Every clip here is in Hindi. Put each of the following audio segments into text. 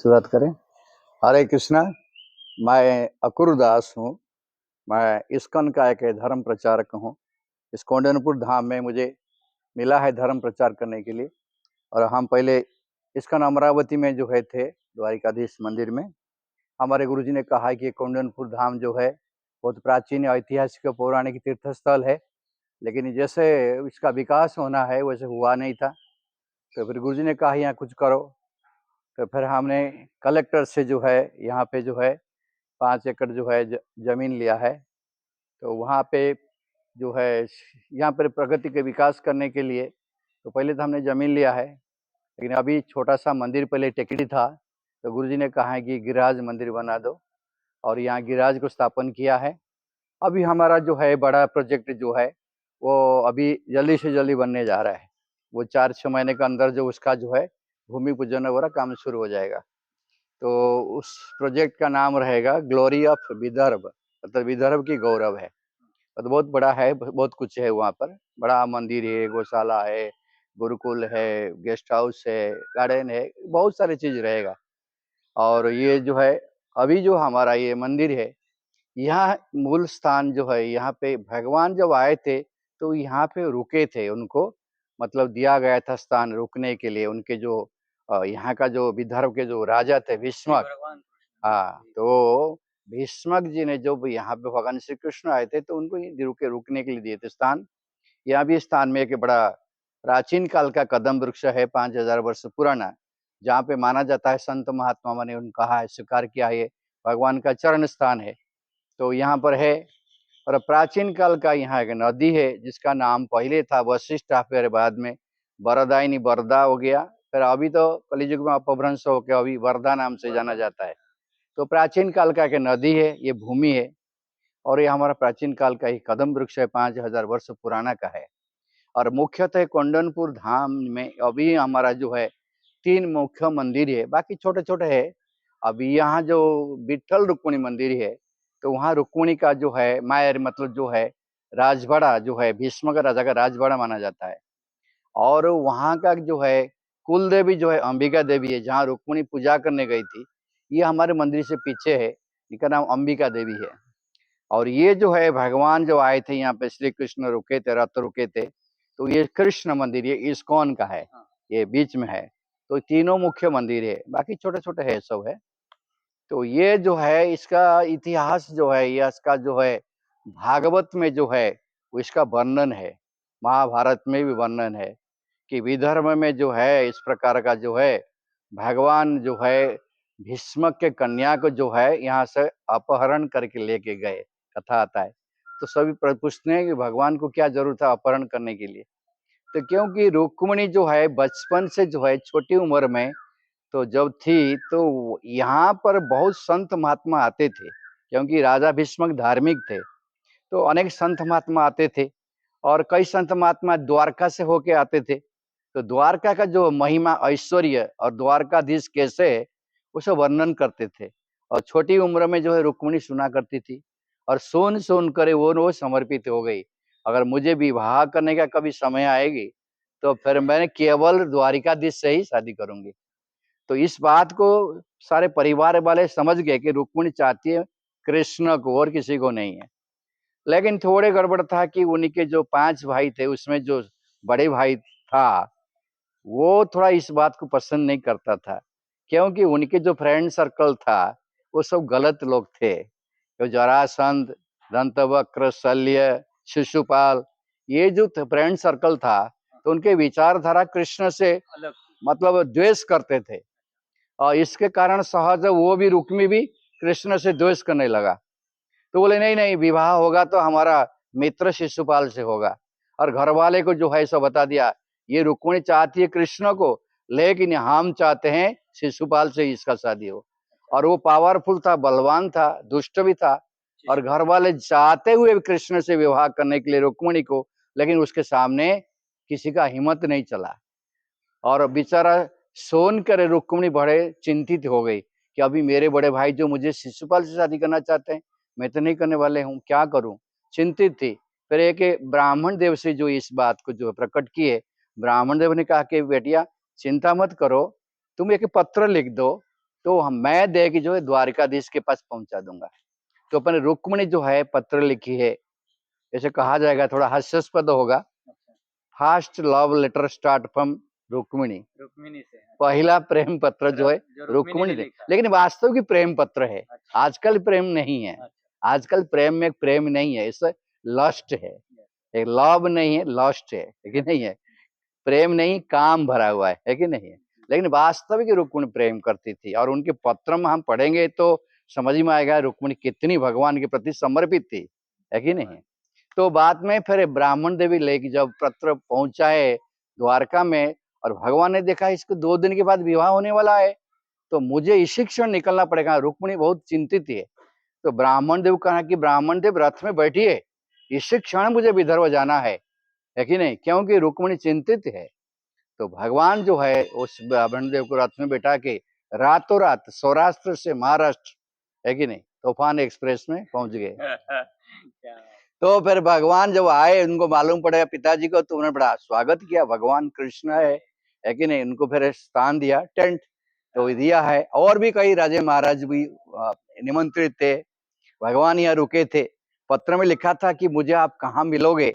शुरुआत करें। हरे कृष्णा। मैं अकुर दास हूँ। मैं इस्कॉन का एक धर्म प्रचारक हूँ। इस कौंडनपुर धाम में मुझे मिला है धर्म प्रचार करने के लिए। और हम पहले इस्कॉन अमरावती में जो है थे, द्वारिकाधीश मंदिर में। हमारे गुरुजी ने कहा कि कौंडनपुर धाम जो है बहुत प्राचीन ऐतिहासिक पौराणिक तीर्थ स्थल है, लेकिन जैसे इसका विकास होना है वैसे हुआ नहीं था। तो फिर गुरुजी ने कहा यहाँ कुछ करो। तो फिर हमने कलेक्टर से जो है यहाँ पे जो है 5 एकड़ जो है जमीन लिया है। तो वहाँ पे जो है यहाँ पर प्रगति के विकास करने के लिए तो पहले तो हमने ज़मीन लिया है, लेकिन अभी छोटा सा मंदिर पहले टेकड़ी था। तो गुरुजी ने कहा है कि गिरिराज मंदिर बना दो, और यहाँ गिरिराज को स्थापन किया है। अभी हमारा जो है बड़ा प्रोजेक्ट जो है वो अभी जल्दी से जल्दी बनने जा रहा है। वो 4-6 महीने के अंदर जो उसका जो है भूमि पूजन वगैरह काम शुरू हो जाएगा। तो उस प्रोजेक्ट का नाम रहेगा ग्लोरी ऑफ विदर्भ, मतलब विदर्भ की गौरव है। तो बहुत बड़ा है, बहुत कुछ है वहाँ पर। बड़ा मंदिर है, गौशाला है, गुरुकुल है, गेस्ट हाउस है, गार्डन है, बहुत सारी चीज रहेगा। और ये जो है अभी जो हमारा ये मंदिर है, यहाँ मूल स्थान जो है, यहाँ पे भगवान जब आए थे तो यहाँ पे रुके थे। उनको मतलब दिया गया था स्थान रुकने के लिए। उनके जो यहाँ का जो विदर्भ के जो राजा थे भीष्मक, हाँ, तो भीष्मक जी ने जब यहाँ पे भगवान श्री कृष्ण आए थे तो उनको रुकने के लिए दिए थे स्थान। यहाँ भी स्थान में एक बड़ा प्राचीन काल का कदम वृक्ष है, 5000 वर्ष पुराना, जहाँ पे माना जाता है संत महात्मा ने उन कहा है, स्वीकार किया है, भगवान का चरण स्थान है। तो यहाँ पर है। और प्राचीन काल का यहाँ एक नदी है जिसका नाम पहले था वशिष्ठ, फिर बाद में वरदायिनी वरदा हो गया, फिर अभी तो कलियुग में अपभ्रंश होकर अभी वरदा नाम से जाना जाता है। तो प्राचीन काल का एक नदी है, ये भूमि है। और ये हमारा प्राचीन काल का ही कदम वृक्ष है, 5000 वर्ष पुराना का है। और मुख्यतः कौंडनपुर धाम में अभी हमारा जो है 3 मुख्य मंदिर है, बाकी छोटे छोटे है। अभी यहाँ जो विठल रुक्मिणी मंदिर है, तो वहाँ रुक्मिणी का जो है मायर, मतलब जो है राजवाड़ा जो है भीष्म का राजा का राजवाड़ा माना जाता है। और वहाँ का जो है कुल देवी जो है अंबिका देवी है, जहाँ रुक्मिणी पूजा करने गई थी, ये हमारे मंदिर से पीछे है। इनका नाम अंबिका देवी है। और ये जो है भगवान जो आए थे यहाँ पे, श्री कृष्ण रुके थे, रथ रुके थे। तो ये कृष्ण मंदिर ये इस्कॉन का है, ये बीच में है। तो तीनों मुख्य मंदिर है, बाकी छोटे छोटे है सब है। तो ये जो है इसका इतिहास जो है, ये इसका जो है भागवत में जो है वो इसका वर्णन है, महाभारत में भी वर्णन है कि विदर्भ में जो है इस प्रकार का जो है भगवान जो है भीष्मक के कन्या को जो है यहाँ से अपहरण करके लेके गए, कथा आता है। तो सभी पूछते हैं कि भगवान को क्या जरूरत था अपहरण करने के लिए। तो क्योंकि रुक्मिणी जो है बचपन से जो है छोटी उम्र में तो जब थी तो यहाँ पर बहुत संत महात्मा आते थे, क्योंकि राजा भीष्मक धार्मिक थे। तो अनेक संत महात्मा आते थे, और कई संत महात्मा द्वारका से होके आते थे। तो द्वारका का जो महिमा ऐश्वर्य और द्वारकाधीश कैसे है उसे वर्णन करते थे। और छोटी उम्र में जो है रुक्मिणी सुना करती थी, और सुन सुन कर वो समर्पित हो गई। अगर मुझे विवाह करने का कभी समय आएगी तो फिर मैं केवल द्वारिकाधीश से ही शादी करूंगी। तो इस बात को सारे परिवार वाले समझ गए कि रुक्मिणी चाहती है कृष्ण को, और किसी को नहीं है। लेकिन थोड़े गड़बड़ था कि उनके जो 5 भाई थे उसमें जो बड़े भाई था वो थोड़ा इस बात को पसंद नहीं करता था, क्योंकि उनके जो फ्रेंड सर्कल था वो सब गलत लोग थे। तो जरासंध, दंतवक्र, शल्य, शिशुपाल, ये जो फ्रेंड सर्कल था, तो उनके विचारधारा कृष्ण से मतलब द्वेष करते थे। और इसके कारण सहज वो भी, रुक्मी भी कृष्ण से द्वेष करने लगा। तो बोले नहीं नहीं, विवाह होगा तो हमारा मित्र शिशुपाल से होगा। और घर वाले को जो है सो बता दिया, ये रुक्मिणी चाहती है कृष्ण को, लेकिन हम चाहते हैं शिशुपाल से इसका शादी हो। और वो पावरफुल था, बलवान था, दुष्ट भी था। और घर वाले चाहते हुए कृष्ण से विवाह करने के लिए रुक्मिणी को, लेकिन उसके सामने किसी का हिम्मत नहीं चला। और बेचारा सोन कर रुक्मिणी बड़े चिंतित हो गई कि अभी मेरे बड़े भाई जो मुझे शिशुपाल से शादी करना चाहते हैं, मैं तो नहीं करने वाले हूँ, क्या करूं, चिंतित थी। फिर एक ब्राह्मण देव से जो इस बात को जो प्रकट किए, ब्राह्मण देव ने कहा कि बेटिया चिंता मत करो, तुम एक पत्र लिख दो तो मैं दे के जो है द्वारिकाधीश के पास पहुंचा दूंगा। तो अपने रुक्मिणी जो है पत्र लिखी है, ऐसे कहा जाएगा, थोड़ा हास्यास्पद होगा। First love letter start from Rukmini, Rukmini से पहला प्रेम पत्र जो है जो रुक्मिणी ने से, लेकिन वास्तव की प्रेम पत्र है। अच्छा। आजकल प्रेम नहीं है, अच्छा। आजकल प्रेम में प्रेम नहीं है, इससे लस्ट है, एक लव नहीं है, लस्ट है कि नहीं है, प्रेम नहीं, काम भरा हुआ है कि नहीं है। लेकिन वास्तविक रुक्मिणी प्रेम करती थी, और उनके पत्र में हम पढ़ेंगे तो समझ में आएगा रुक्मिणी कितनी भगवान के प्रति समर्पित थी, है कि नहीं। तो बाद में फिर ब्राह्मण देवी लेके जब पत्र पहुंचाए द्वारका में, और भगवान ने देखा इसको 2 दिन के बाद विवाह होने वाला है, तो मुझे इसी क्षण निकलना पड़ेगा। रुक्मिणी बहुत चिंतित है। तो ब्राह्मण देव कहा कि ब्राह्मण देव रथ में बैठिए, इसी क्षण मुझे विदर्भ जाना है कि नहीं, क्योंकि रुक्मिणी चिंतित है। तो भगवान जो है उस ब्राह्मण देव को रथ में बैठा के रातों रात सौराष्ट्र से महाराष्ट्र, है कि नहीं, तूफान एक्सप्रेस में पहुंच गए। तो फिर भगवान जब आए, उनको मालूम पड़ेगा पिताजी को, तो उन्होंने बड़ा स्वागत किया। भगवान कृष्ण है कि नहीं, उनको फिर स्थान दिया, टेंट तो दिया है। और भी कई राजे महाराज भी निमंत्रित थे, भगवान यहाँ रुके थे। पत्र में लिखा था कि मुझे आप कहाँ मिलोगे,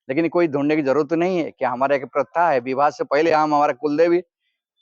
लेकिन कोई ढूंढने की जरूरत नहीं है, कि हमारा एक प्रथा है, विवाह से पहले हम हमारा कुलदेवी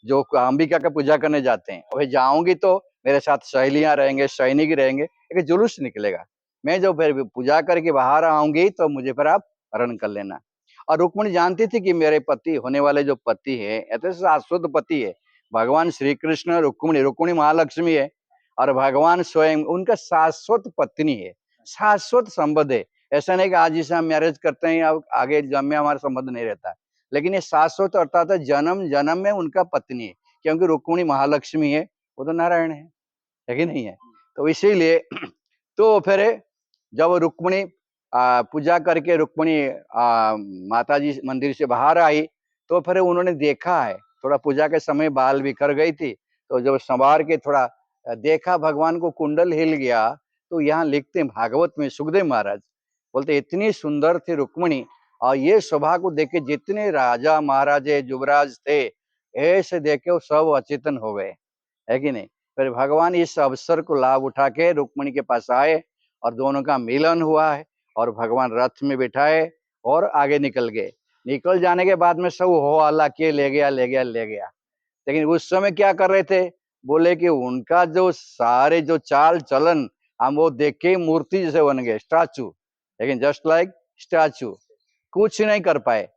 जो अंबिका का पूजा करने जाते हैं, वही जाऊंगी तो मेरे साथ सहेलियां रहेंगे, सैनिक रहेंगे, एक जुलूस निकलेगा। मैं जब फिर पूजा करके बाहर आऊंगी तो मुझे फिर आप हरण कर लेना। और रुक्मिणी जानती थी कि मेरे पति होने वाले जो पति है, ऐसे शाश्वत पति है भगवान श्री कृष्ण। रुक्मिणी, रुक्मिणी महालक्ष्मी है, और भगवान स्वयं उनका शाश्वत पत्नी है, शाश्वत संबंध है। ऐसा नहीं कि आज जिसे हम मैरिज करते हैं अब आगे जन्म में हमारा संबंध नहीं रहता, लेकिन ये शाश्वत अर्थात जन्म जन्म में उनका पत्नी है, क्योंकि रुक्मिणी महालक्ष्मी है, वो तो नारायण है कि नहीं है। तो इसीलिए तो फिर जब रुक्मिणी पूजा करके रुक्मिणी माता जी मंदिर से बाहर आई, तो फिर उन्होंने देखा है, थोड़ा पूजा के समय बाल बिखर गई थी, तो जब संवार के थोड़ा देखा, भगवान को कुंडल हिल गया। तो यहाँ लिखते हैं भागवत में, सुखदेव महाराज बोलते इतनी सुंदर थी रुक्मिणी, और ये शोभा को देख के जितने राजा महाराजे युवराज थे, ऐसे देखे वो सब अचेतन हो गए, है कि नहीं। फिर भगवान इस अवसर को लाभ उठा के रुक्मिणी के पास आए, और दोनों का मिलन हुआ है, और भगवान रथ में बिठाए और आगे निकल गए। निकल जाने के बाद में सब हो हल्ला किए, ले गया ले गया ले गया। लेकिन उस समय क्या कर रहे थे, बोले कि उनका जो सारे जो चाल चलन हम वो देख के मूर्ति जैसे बन गए, स्टैचू, लेकिन जस्ट लाइक स्टैचू, कुछ नहीं कर पाए।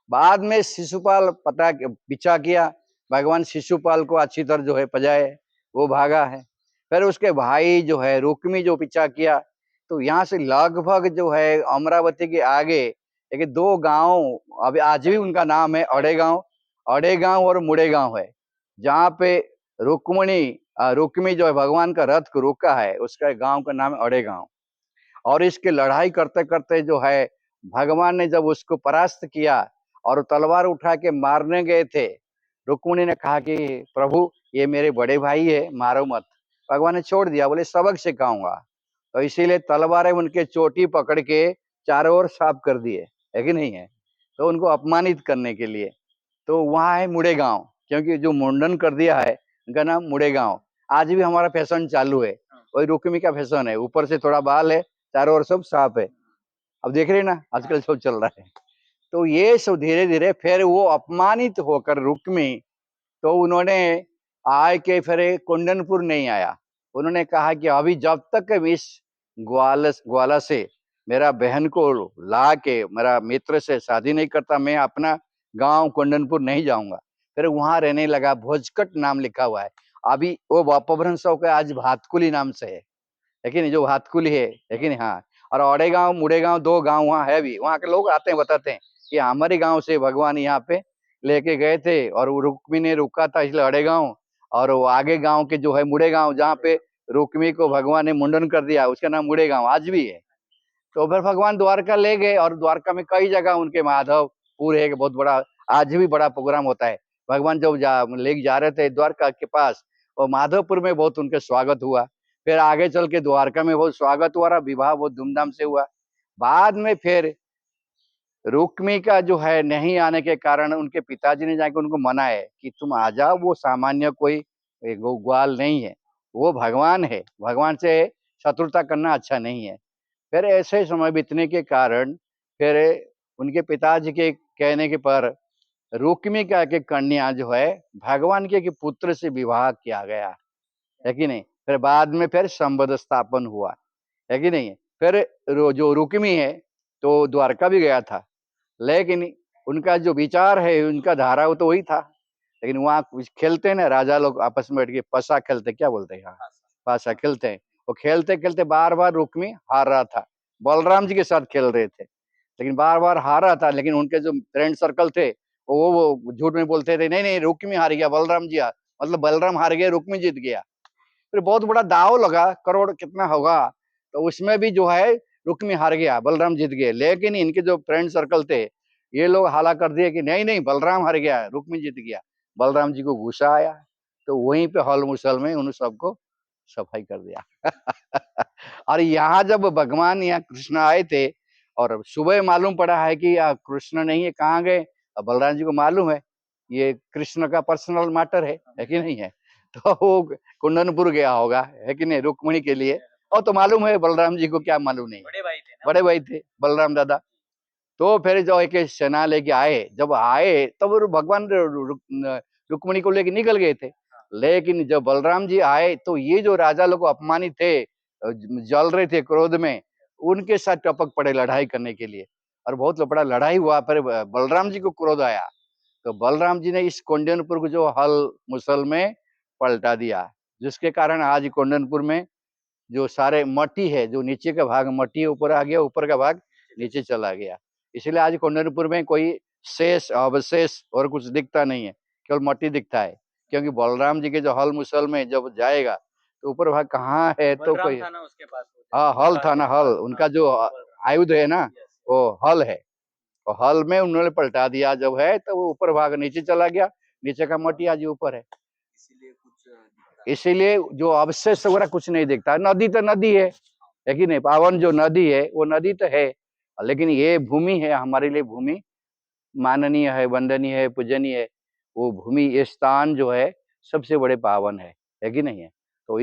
बाद में शिशुपाल पता पीछा किया, भगवान शिशुपाल को अच्छी तरह जो है पजाए, वो भागा है। फिर उसके भाई जो है रुक्मी जो पीछा किया, तो यहाँ से लगभग जो है अमरावती के आगे एक 2 गांव, अभी आज भी उनका नाम है अड़े गांव और मुड़े गांव है, जहाँ पे रुक्मी जो है भगवान का रथ को रोका है, उसका गांव का नाम है अड़े गांव। और इसके लड़ाई करते करते जो है भगवान ने जब उसको परास्त किया और तलवार उठा के मारने गए थे, रुक्मिणी ने कहा कि प्रभु ये मेरे बड़े भाई है, मारो मत। भगवान ने छोड़ दिया, बोले सबक सिखाऊंगा। तो इसीलिए तलवारें उनके चोटी पकड़ के चारों ओर साफ कर दिए, है कि नहीं है, तो उनको अपमानित करने के लिए। तो वहाँ है मुड़े गांव, क्योंकि जो मुंडन कर दिया है उनका नाम मुड़े गांव। आज भी हमारा फैशन चालू है, वही रुक्मी का फैशन है, ऊपर से थोड़ा बाल है, चारों ओर सब साफ है। अब देख रहे ना आजकल सब चल रहा है। तो ये सब धीरे धीरे फिर वो अपमानित होकर रुक्मी, तो उन्होंने आए के फिर कुंडनपुर नहीं आया। उन्होंने कहा कि अभी जब तक इस ग्वाला से मेरा बहन को ला के मेरा मित्र से शादी नहीं करता, मैं अपना गांव कुंडनपुर नहीं जाऊंगा। फिर वहां रहने लगा, भोजकट नाम लिखा हुआ है। अभी वो अपभ्रंश होकर आज भातकुली नाम से है कि नहीं, जो भातकुली है कि नहीं। हाँ, और औड़े गांव मुड़े गांव 2 गांव वहाँ है भी, वहाँ के लोग आते हैं बताते हैं कि हमारे गांव से भगवान यहाँ पे लेके गए थे, और रुक्मी ने रुका था इसलिए अड़े गांव, और वो आगे गांव के जो है मुड़े गांव, जहाँ पे रुक्मी को भगवान ने मुंडन कर दिया, उसका नाम मुड़े गांव आज भी है। तो फिर भगवान द्वारका ले गए, और द्वारका में कई जगह उनके माधवपुर है, बहुत बड़ा आज भी बड़ा प्रोग्राम होता है। भगवान जब लेके जा रहे थे द्वारका के पास, और माधवपुर में बहुत उनके स्वागत हुआ। फिर आगे चल के द्वारका में बहुत स्वागत हुआ, विवाह बहुत धूमधाम से हुआ। बाद में फिर रुक्मी का जो है नहीं आने के कारण उनके पिताजी ने जाके उनको मनाए कि तुम आ जाओ, वो सामान्य कोई ये ग्वाल नहीं है, वो भगवान है। भगवान से शत्रुता करना अच्छा नहीं है। फिर ऐसे समय बीतने के कारण फिर उनके पिताजी के कहने के पर रुक्मी का के कन्या जो है भगवान के पुत्र से विवाह किया गया, है कि नहीं। फिर बाद में फिर संबंध स्थापन हुआ, है कि नहीं। फिर जो रुक्मी है तो द्वारका भी गया था, लेकिन उनका जो विचार है, उनका धारा वो तो वही था। लेकिन वहाँ खेलते हैं ना राजा लोग आपस में बैठ के पसा खेलते, क्या बोलते हैं, हाँ पासा खेलते हैं। वो खेलते खेलते बार बार रुक्मी हार रहा था, बलराम जी के साथ खेल रहे थे, लेकिन बार बार हार रहा था। लेकिन उनके जो फ्रेंड सर्कल थे वो झूठ में बोलते थे, नहीं नहीं रुक्मी हार गया, बलराम जी मतलब बलराम हार गया, रुक्मी जीत गया। फिर बहुत बड़ा दाव लगा, करोड़ कितना होगा, तो उसमें भी जो है रुक्मी हार गया, बलराम जीत गए। लेकिन इनके जो फ्रेंड सर्कल थे ये लोग हाला कर दिए कि नहीं नहीं बलराम हार गया, रुक्मी जीत गया। बलराम जी को गुस्सा आया, तो वहीं पे हल मुसल में उन सबको सफाई कर दिया। और यहाँ जब भगवान यहाँ कृष्ण आए थे और सुबह मालूम पड़ा है कि कृष्ण नहीं है, कहाँ गए। अब बलराम जी को मालूम है ये कृष्ण का पर्सनल मैटर है कि नहीं है, तो वो कुंदनपुर गया होगा, है कि नहीं, रुक्मिणी के लिए। और तो मालूम है बलराम जी को, क्या मालूम नहीं, बड़े भाई थे ना, बड़े भाई थे बलराम दादा। तो फिर जो एक सेना लेके आए, जब आए तब तो भगवान रुक्मिणी को लेके निकल गए थे। लेकिन जब बलराम जी आए तो ये जो राजा लोग अपमानित थे, जल रहे थे क्रोध में, उनके साथ टपक पड़े लड़ाई करने के लिए, और बहुत बड़ा लड़ाई हुआ। फिर बलराम जी को क्रोध आया, तो बलराम जी ने इस कौंडिन्यपुर को जो हल मुसल में पलटा दिया, जिसके कारण आज कौंडिन्यपुर में जो सारे मट्टी है, जो नीचे का भाग मट्टी ऊपर आ गया, ऊपर का भाग नीचे चला गया। इसलिए आज कौंडिन्यपुर में कोई शेष अवशेष और कुछ दिखता नहीं है, केवल मट्टी दिखता है। क्योंकि बलराम जी के जो हल मुसल में जब जाएगा तो ऊपर भाग कहाँ है, तो कोई, था ना उसके पास, हाँ हल था ना, हल उनका जो आयुध है ना, वो हल है। और हल में उन्होंने पलटा दिया जब है, तो वो ऊपर भाग नीचे चला गया, नीचे का मट्टी आज ऊपर है। इसीलिए जो अवशेष वगैरह कुछ नहीं दिखता। नदी तो नदी है कि नहीं, पावन जो नदी है वो नदी तो है, लेकिन ये भूमि है हमारे लिए, भूमि माननीय है, वंदनीय है, पूजनीय है। वो भूमि, ये स्थान जो है सबसे बड़े पावन है कि नहीं है।